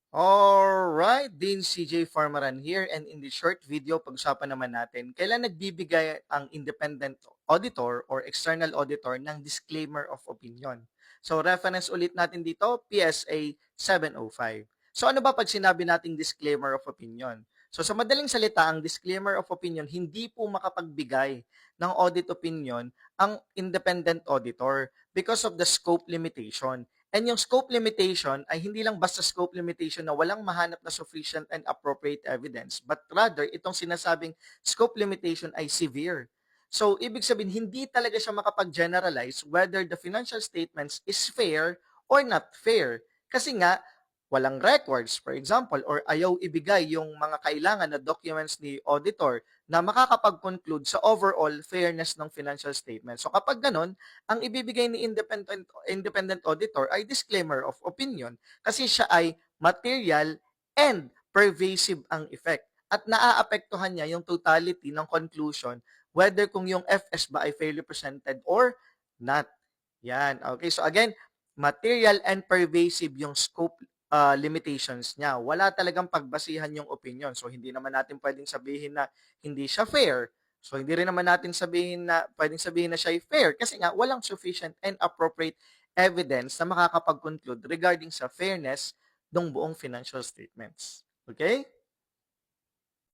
Alright, Dean CJ Farmaran here, and in this short video, pag-usapan naman natin kailan nagbibigay ang independent auditor or external auditor ng disclaimer of opinion. So reference ulit natin dito, PSA 705. So ano ba pag sinabi nating disclaimer of opinion? So sa madaling salita, ang disclaimer of opinion, hindi po makapagbigay ng audit opinion ang independent auditor because of the scope limitation. And yung scope limitation ay hindi lang basta scope limitation na walang mahanap na sufficient and appropriate evidence, but rather itong sinasabing scope limitation ay severe. So, ibig sabihin, hindi talaga siya makapag-generalize whether the financial statements is fair or not fair. Kasi nga, walang records, for example, or ayaw ibigay yung mga kailangan na documents ni auditor na makakapag-conclude sa overall fairness ng financial statement. So kapag ganun, ang ibibigay ni independent auditor ay disclaimer of opinion kasi siya ay material and pervasive ang effect at naaapektuhan niya yung totality ng conclusion whether kung yung FS ba ay fairly presented or not. Yan. Okay, so again, material and pervasive yung scope limitations niya. Wala talagang pagbasihan yung opinion. So hindi naman natin pwedeng sabihin na hindi siya fair. So hindi rin naman natin pwedeng sabihin na siya ay fair kasi nga walang sufficient and appropriate evidence na makakapag-conclude regarding sa fairness ng buong financial statements. Okay?